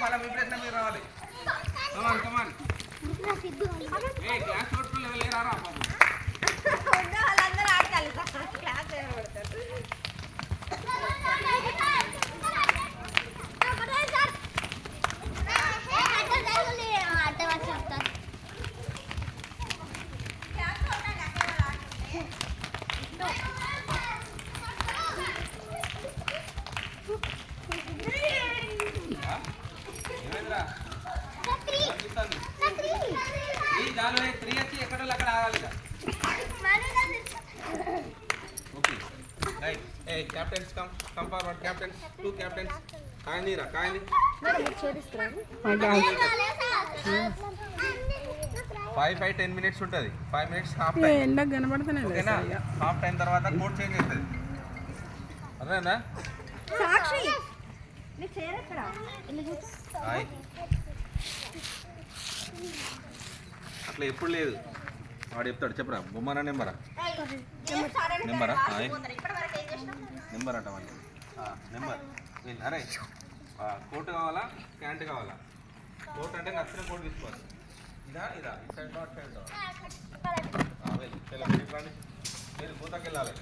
మళ్ళీ మీ ప్రయత్నం మీరు రావాలి. కమాన్ కమాన్. ఏ క్లాస్ కొట్టుకుని లేరారా బాబు. వాళ్ళందరూ ఆడతారు క్లాస్ పడతారు. Captains come forward. Captains, 2 captains. Kaini ra, kaini. 5 10 minutes untadi. 5 minutes half time. ఎండ కనబడతనే లేదు. ఓకేనా? హాఫ్ టైం తర్వాత కోడ్ చేంజ్ అవుతుంది. అదేనా? సాక్షి నీ చైర్ ఎక్కడ? హాయ్. అట్లా ఎప్పుడు లేదు. వాడు చెప్తాడు చెప్పరా బొమ్మరా నెంబరా హాయ్ నెంబర్ అంట వాళ్ళు నెంబర్ అరే కోట్ కావాలా క్యాంట్ కావాలా కోట్ అంటే నచ్చిన కోట్ తీసుకోవాలి ఇదా ఇదా ఈ సైడ్ నాట్ సైడ్ మీరు కూతకి వెళ్ళాలి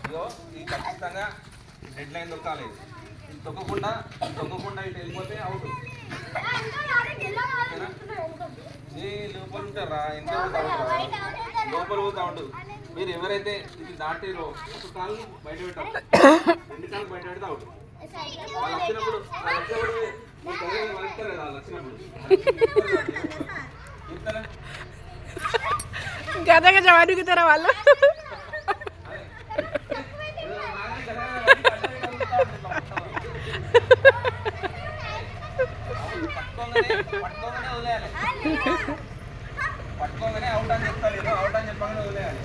ఇదో ఈ ఖచ్చితంగా డెడ్ లైన్ దొరకాలి ఇది తొక్కకుండా ఇటు వెళ్ళిపోతే అవుట్ లోపల ఉంటారా ఎంత లోపల పోతా ఉంటుంది మీరు ఎవరైతే ఇది దాటిరో ఒక కాలు బయట పెట్టాలి 2 కాళ్ళు బయట పెడితే అవుట్ వాళ్ళు వచ్చినప్పుడు వస్తారు కదా వాళ్ళు వచ్చినప్పుడు గదగా జవాడుగుతారా వాళ్ళు పట్టుకోగానే వదిలేయాలి పట్టుకోగానే అవుట్ అని చెప్తారు ఏదో అవుట్ అని చెప్పగానే వదిలేయాలి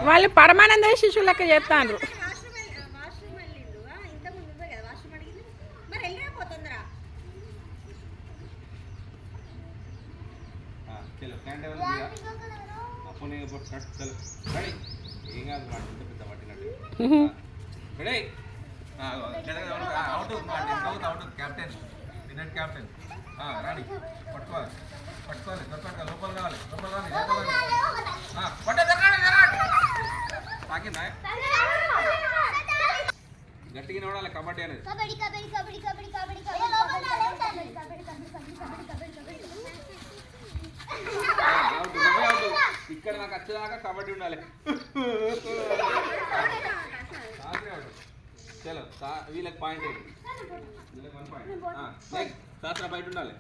వాళ్ళు పరమానంద శిశువు లెక్క చేస్తాండ్రు క్యాప్టెన్ క్యాప్టెన్ రాణి పట్టుకోవాలి పట్టుకోవాలి దొరకక లోపల కావాలి లోపల కావాలి తాకిందా గట్టిగా నోడాలి కబడ్డీ అనేది ఇక్కడ నాకు వచ్చేదాకా కబడ్డీ ఉండాలి చలో వీళ్ళకి పాయింట్ వీళ్ళకి 1 పాయింట్ శాస్త్ర బయట ఉండాలి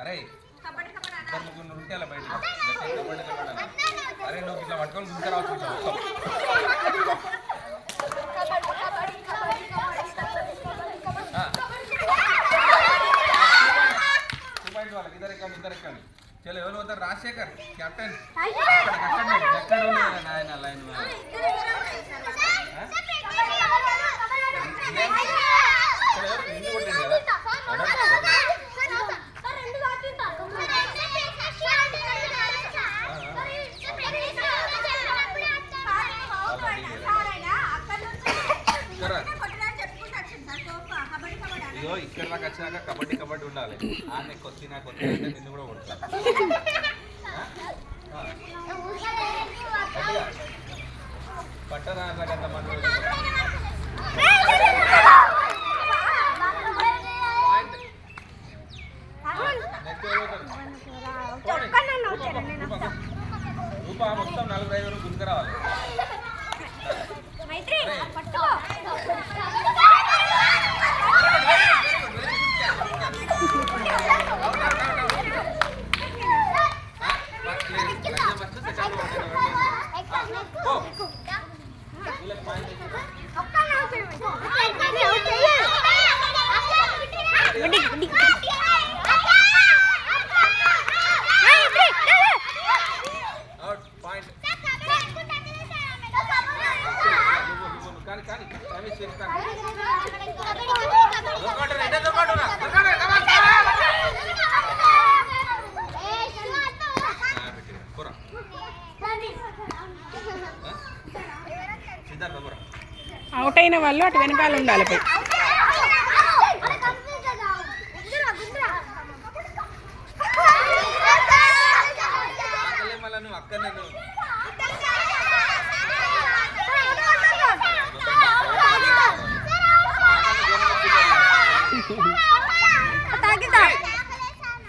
అరే నృత్యాల బయట అరే నువ్వు ఇట్లా పట్టుకొని గుంజరావచ్చు వాళ్ళకి ఇద్దరు ఎక్కండి చలో ఎవరు పోతారు రాజశేఖర్ కెప్టెన్ ఆయన లైన్ నిన్ను కొట్టింది కదా ఇదో ఇక్కడ దాకా వచ్చినాక కబడ్డీ ఉండాలి ఆమె కొద్ది నాకు కొద్ది అంటే నిన్ను కూడా కొడతా పట్టరా అంత మంది నెక్స్ట్ టీమ్ మొత్తం 4-5 గుంజుకు రావాలి. మైత్రి పట్టుకో. అవుట్ అయిన వాళ్ళు అటు వెనకాల ఉండాలి పోయి.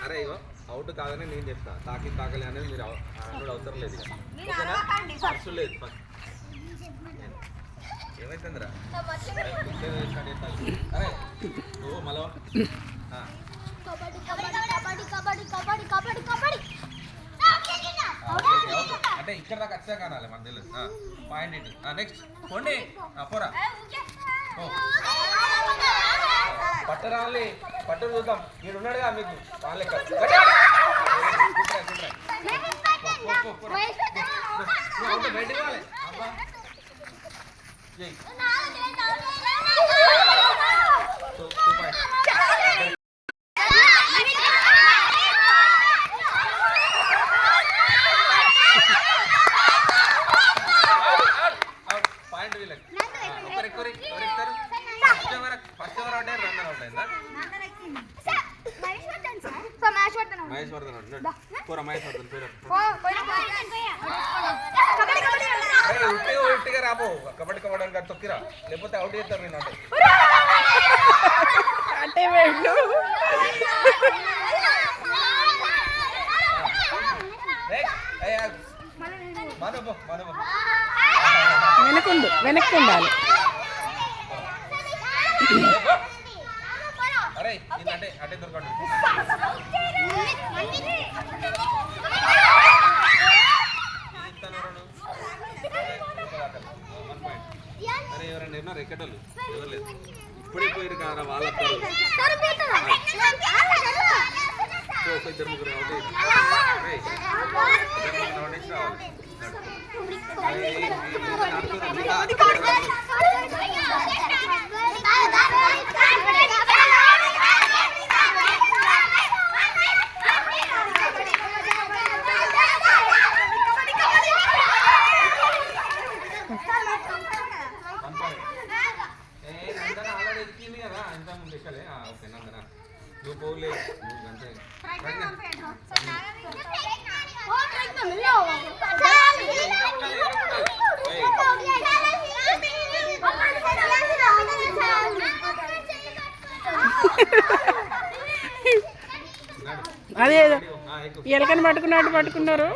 అరే ఇగో అవుట్ కాదని నేను చెప్తా. తాకలే అనేది మీరు అన్నుడు అవసరం లేదు. అవసరం లేదు. ఏమైతుందిరా? అరే ఓ మలో అంటే ఇక్కడ దాకా వచ్చా కానాలి మన తెలుసు. పాయింట్ ఇటు నెక్స్ట్ పోండి. పోరా పట్టు రావాలి. పట్టు చూద్దాం. మీరు ఉన్నాడుగా మీకు వాళ్ళే బయటికి రావాలి. పాయింట్ వీళ్ళకి ఎవరెక్కుతారు? ఫస్ట్ ఎవరు అవుట్ అయ్యారు? రన్నర్ అవుట్ అయిందా? మహేష్ వర్ధన్ అవుట్. పోరా మహేష్ వర్ధన్ పేరు ఉట్టిగా రాబో. కబడ్డీ కబడ్డీ గారు తొక్కిరా, లేకపోతే అవుట్ చేస్తారు. నేను అంటే వెళ్ళు వెనక్కు ఉండాలి. అరే అంటే అటే దొరకండి. అరే ఎవరైనా ఉన్నారు ఎక్కడోళ్ళు? ఎవరు లేదు. ఇప్పుడే పోయారు కదా వాళ్ళతో. ఇద్దరు ముగ్గురు అవుట్ అయ్యి ఆల్రెడీ ఎక్కింది కదా ఇంత ముందు ఎక్కలే. ఓకే నందన నువ్వు పోలే అంతే. అదే ఎలకని పట్టుకున్నారు.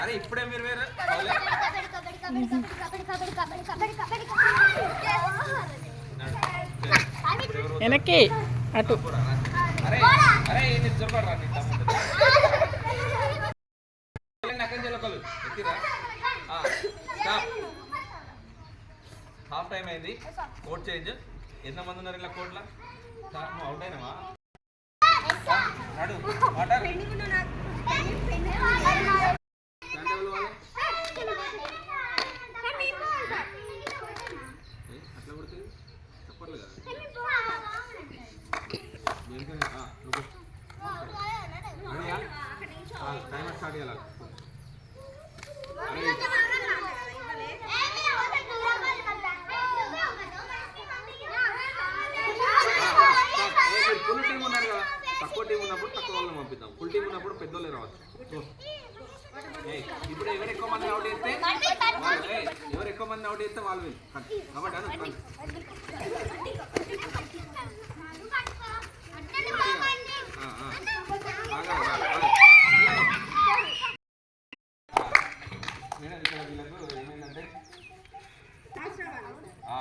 అరే ఇప్పుడే మీరు వేరే వెనక్కి అటు. అరే అరే దొరకరా ఎక్కిరా. హాఫ్ టైం అయింది. Code change. ఎంతమంది ఉన్నారు ఇలా కోడ్లా? నువ్వు అవుట్ అయినావా? నడు వాటర్ అట్లా పడుతుంది చెప్పర్లు కదా. టైమర్ స్టార్ట్ చేయాలి. ఫుల్ టీం ఉన్నారు కదా. తక్కువ టీం ఉన్నప్పుడు తక్కువ వాళ్ళని పంపిద్దాం. ఫుల్ టీం ఉన్నప్పుడు పెద్దోళ్ళే రావచ్చు. ఇప్పుడు ఎవరు ఎక్కువ మంది అవుట్ చేస్తే వాళ్ళు వీళ్ళు కాబట్టి ఇక్కడ వీళ్ళకు ఏమైందంటే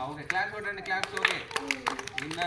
ఓకే క్లాస్ కొట్టండి క్లాస్ ఓకే నిన్న